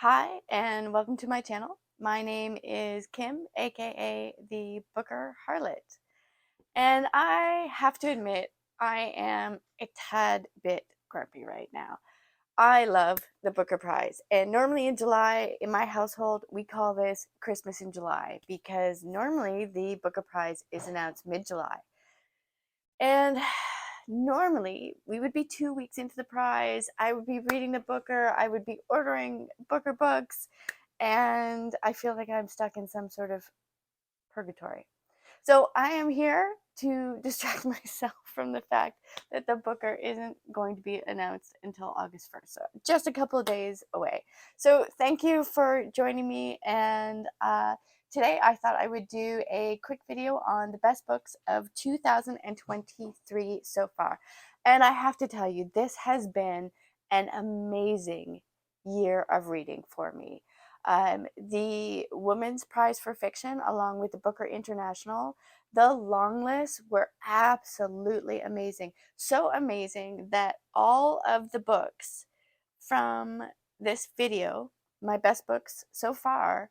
Hi, and welcome to my channel. My name is Kim, aka the Booker Harlot. And I have to admit, I am a tad bit grumpy right now. I love the Booker Prize. And normally in July, in my household, we call this Christmas in July because normally the Booker Prize is announced mid-July. And normally we would be 2 weeks into the prize. I would be reading the Booker, I would be ordering Booker books, and I feel like I'm stuck in some sort of purgatory. So I am here to distract myself from the fact that the Booker isn't going to be announced until August 1st, so just a couple of days away. So thank you for joining me, and today I thought I would do a quick video on the best books of 2023 so far. And I have to tell you, this has been an amazing year of reading for me. The Women's Prize for Fiction, along with the Booker International, the long lists were absolutely amazing. So amazing that all of the books from this video, my best books so far,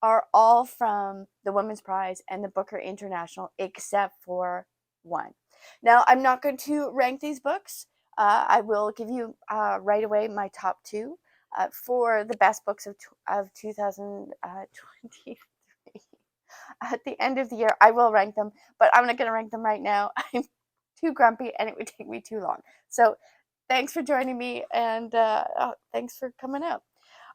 are all from the Women's Prize and the Booker International, except for one. Now, I'm not going to rank these books. I will give you right away my top two for the best books of 2023. At the end of the year, I will rank them, but I'm not going to rank them right now. I'm too grumpy and it would take me too long. So thanks for joining me, and thanks for coming out.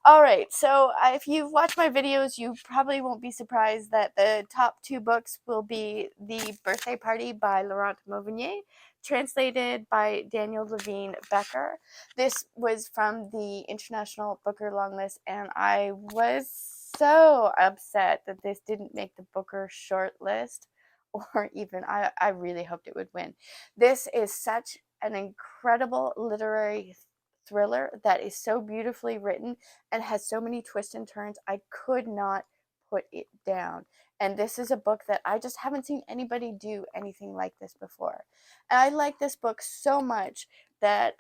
All right, so if you've watched my videos, you probably won't be surprised that the top two books will be The Birthday Party by Laurent Mauvignier, translated by Daniel Levine Becker. This was from the International Booker Longlist, and I was so upset that this didn't make the Booker shortlist, or even, I really hoped it would win. This is such an incredible literary thriller that is so beautifully written and has so many twists and turns. I could not put it down. And this is a book that I just haven't seen anybody do anything like this before. And I like this book so much that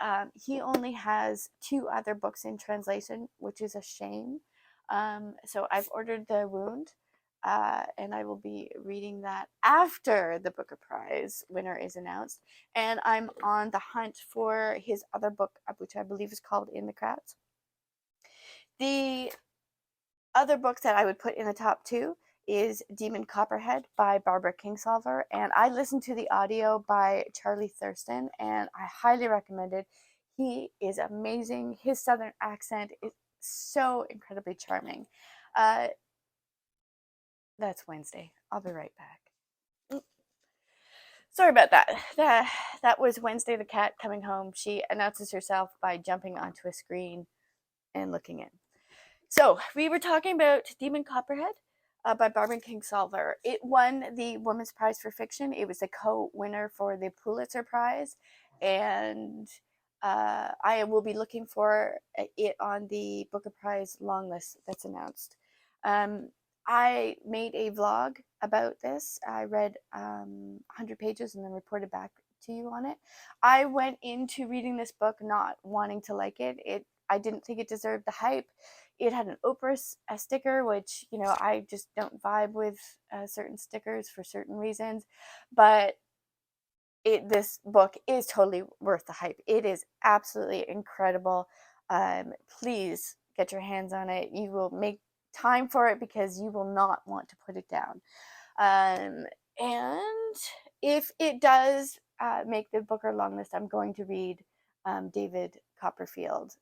he only has 2 other books in translation, which is a shame. So I've ordered The Wound, and I will be reading that after the Booker Prize winner is announced. And I'm on the hunt for his other book, which I believe is called In the Crowds. The other book that I would put in the top 2 is Demon Copperhead by Barbara Kingsolver, and I listened to the audio by Charlie Thurston, and I highly recommend it. He is amazing. His southern accent is so incredibly charming. That's Wednesday. I'll be right back. Sorry about that. That was Wednesday the cat coming home. She announces herself by jumping onto a screen and looking in. So we were talking about Demon Copperhead by Barbara Kingsolver. It won the Women's Prize for Fiction. It was a co-winner for the Pulitzer Prize, and I will be looking for it on the Booker Prize long list that's announced. I made a vlog about this. I read 100 pages and then reported back to you on it. I went into reading this book not wanting to like it. I didn't think it deserved the hype. It had an Oprah sticker, which, you know, I just don't vibe with certain stickers for certain reasons. But this book is totally worth the hype. It is absolutely incredible. Please get your hands on it. You will make time for it because you will not want to put it down. And if it does make the Booker long list, I'm going to read David Copperfield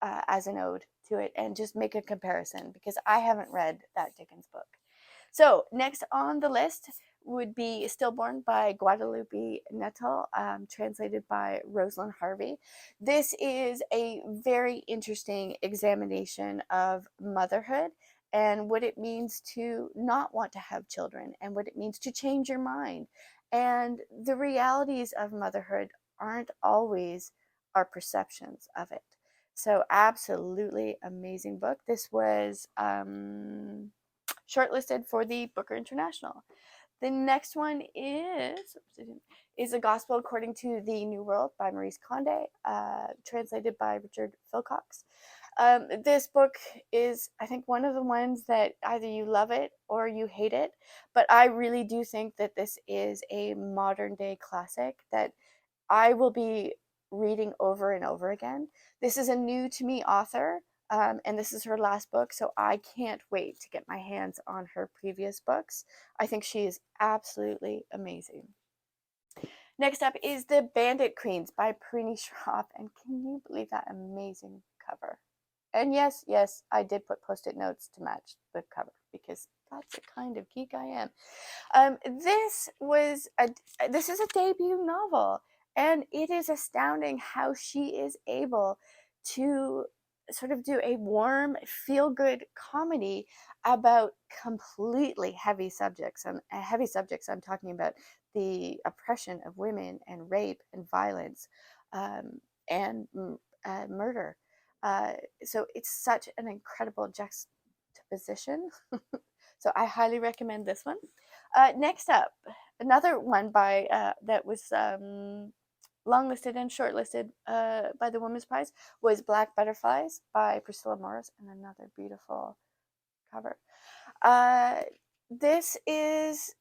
as an ode to it and just make a comparison because I haven't read that Dickens book. So next on the list would be Stillborn by Guadalupe Nettel, translated by Rosalind Harvey. This is a very interesting examination of motherhood and what it means to not want to have children and what it means to change your mind. And the realities of motherhood aren't always our perceptions of it. So absolutely amazing book. This was shortlisted for the Booker International. The next one is A Gospel According to the New World by Maurice Condé, translated by Richard Philcox. This book is, I think, one of the ones that either you love it or you hate it, but I really do think that this is a modern day classic that I will be reading over and over again. This is a new to me author, and this is her last book, so I can't wait to get my hands on her previous books. I think she is absolutely amazing. Next up is The Bandit Queens by Prini Schroff, and can you believe that amazing cover? And yes, yes, I did put post-it notes to match the cover because that's the kind of geek I am. This is a debut novel, and it is astounding how she is able to sort of do a warm, feel-good comedy about completely heavy subjects. And heavy subjects, I'm talking about the oppression of women and rape and violence, and murder. So it's such an incredible juxtaposition. So I highly recommend this one. Next up, another one by that was longlisted and shortlisted by the Women's Prize was Black Butterflies by Priscilla Morris, and another beautiful cover. This is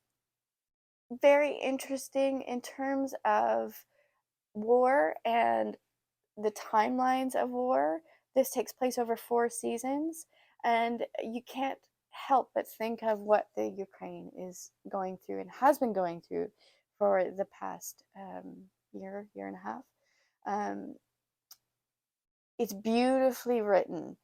very interesting in terms of war and the timelines of war. This takes place over 4 seasons, and you can't help but think of what the Ukraine is going through and has been going through for the past year and a half. It's beautifully written.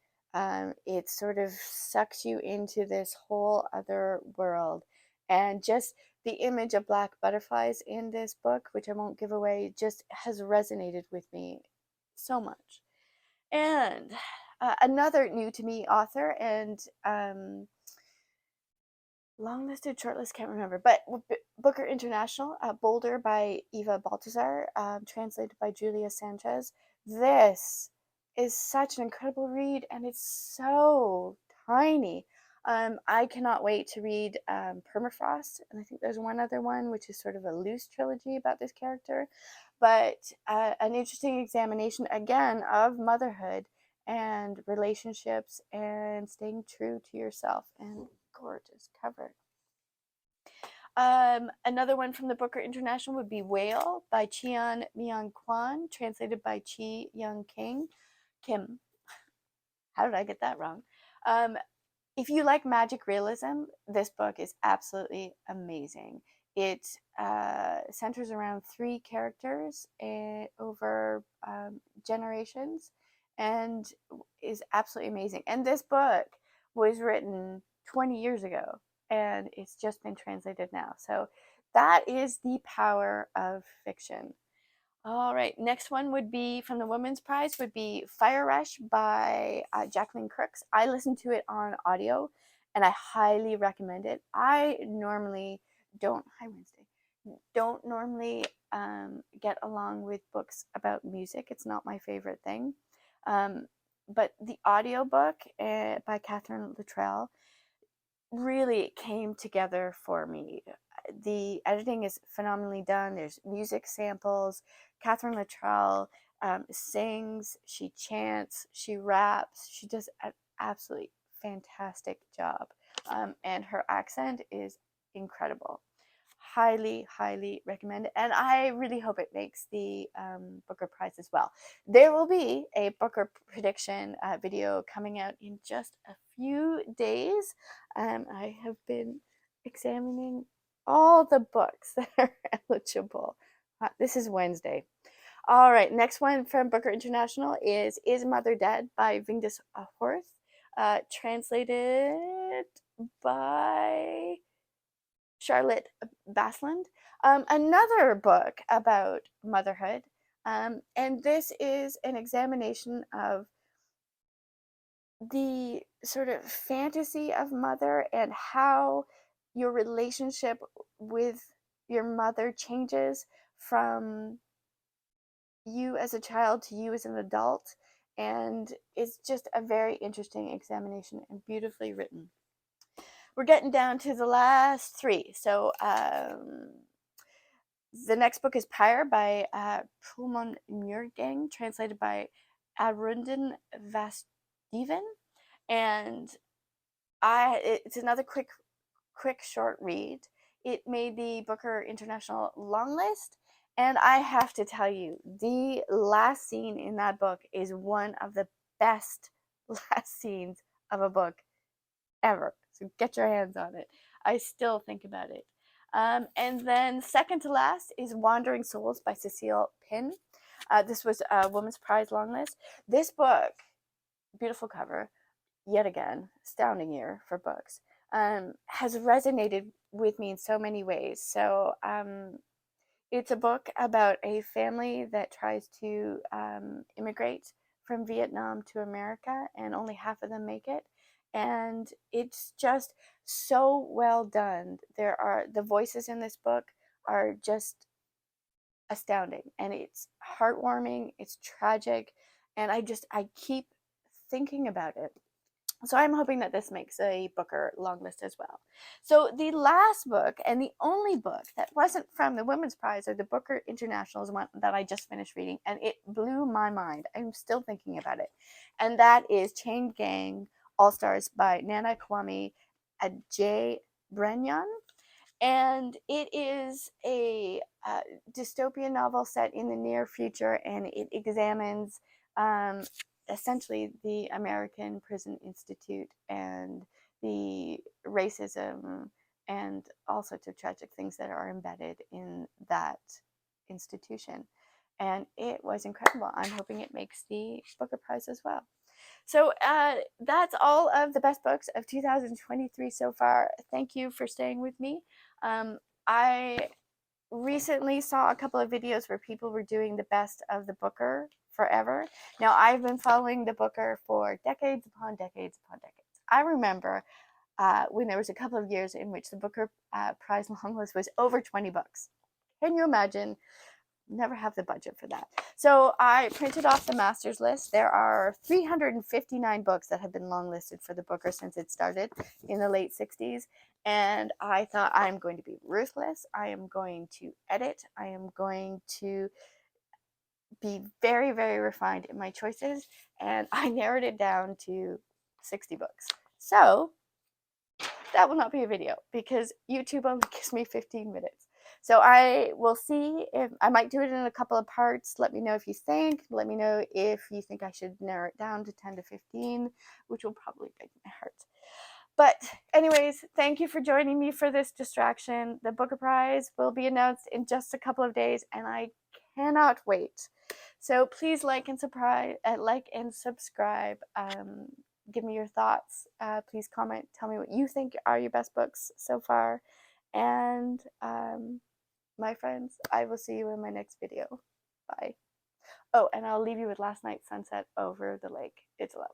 It sort of sucks you into this whole other world, and just the image of black butterflies in this book, which I won't give away, just has resonated with me so much. And another new to me author, and longlisted, shortlist, can't remember, but Booker International, Boulder by Eva Baltazar, translated by Julia Sanchez. This is such an incredible read, and it's so tiny. I cannot wait to read Permafrost, and I think there's one other one which is sort of a loose trilogy about this character, but an interesting examination again of motherhood and relationships and staying true to yourself, and gorgeous cover. Another one from the Booker International would be Whale by Cheon Myung Kwan, translated by Chi Young Kim. How did I get that wrong? If you like magic realism, this book is absolutely amazing. It centers around 3 characters over generations, and is absolutely amazing. And this book was written 20 years ago, and it's just been translated now. So that is the power of fiction. All right, next one would be from the Women's Prize would be Fire Rush by Jacqueline Crooks. I listened to it on audio, and I highly recommend it. I normally don't normally get along with books about music. It's not my favorite thing. But the audiobook by Catherine Luttrell really came together for me. The editing is phenomenally done. There's music samples. Catherine Luttrell sings, she chants, she raps. She does an absolutely fantastic job. And her accent is incredible. Highly, highly recommend it. And I really hope it makes the Booker Prize as well. There will be a Booker prediction video coming out in just a few days. I have been examining all the books that are eligible. This is Wednesday. All right, next one from Booker International is Mother Dead by Vingdis Horth, translated by Charlotte Basland. Another book about motherhood, and this is an examination of the sort of fantasy of mother and how your relationship with your mother changes from you as a child to you as an adult, and it's just a very interesting examination and beautifully written. we're getting down to the last three. So the next book is Pyre by Pulmon Murgang, translated by Arundin Vasteven. And it's another quick short read. It made the Booker International Longlist. And I have to tell you, the last scene in that book is one of the best last scenes of a book ever. So get your hands on it. I still think about it. And then second to last is Wandering Souls by Cecile Pinn. This was a Women's Prize Longlist. This book, beautiful cover, yet again, astounding year for books, has resonated with me in so many ways. So it's a book about a family that tries to immigrate from Vietnam to America, and only half of them make it. And it's just so well done. The voices in this book are just astounding, and it's heartwarming, it's tragic, and I keep thinking about it. So I'm hoping that this makes a Booker longlist as well. So the last book, and the only book that wasn't from the Women's Prize or the Booker International, is one that I just finished reading, and it blew my mind. I'm still thinking about it. And that is Chain Gang AllStars by Nana Kwame Adjei-Brenyon. And it is a dystopian novel set in the near future, and it examines essentially the American Prison Institute and the racism and all sorts of tragic things that are embedded in that institution. And it was incredible. I'm hoping it makes the Booker Prize as well. So that's all of the best books of 2023 so far. Thank you for staying with me. I recently saw a couple of videos where people were doing the best of the Booker forever. Now, I've been following the Booker for decades upon decades upon decades. I remember when there was a couple of years in which the Booker Prize Longlist was over 20 books. Can you imagine? Never have the budget for that. So I printed off the master's list. There are 359 books that have been longlisted for the Booker since it started in the late 60s. And I thought, I'm going to be ruthless. I am going to edit. I am going to be very, very refined in my choices. And I narrowed it down to 60 books. So that will not be a video because YouTube only gives me 15 minutes. So I will see if I might do it in a couple of parts. Let me know if you think. Let me know if you think I should narrow it down to 10 to 15, which will probably break my heart. But anyways, thank you for joining me for this distraction. The Booker Prize will be announced in just a couple of days, and I cannot wait. So please like and subscribe. Give me your thoughts. Please comment. Tell me what you think are your best books so far. And my friends, I will see you in my next video. Bye. Oh, and I'll leave you with last night's sunset over the lake. It's lovely.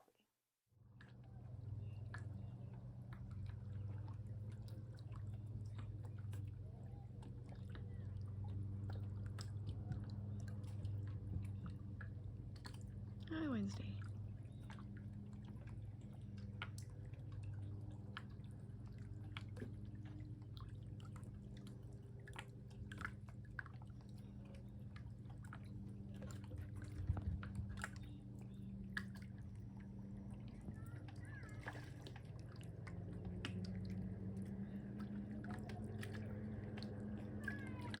Hi, Wednesday.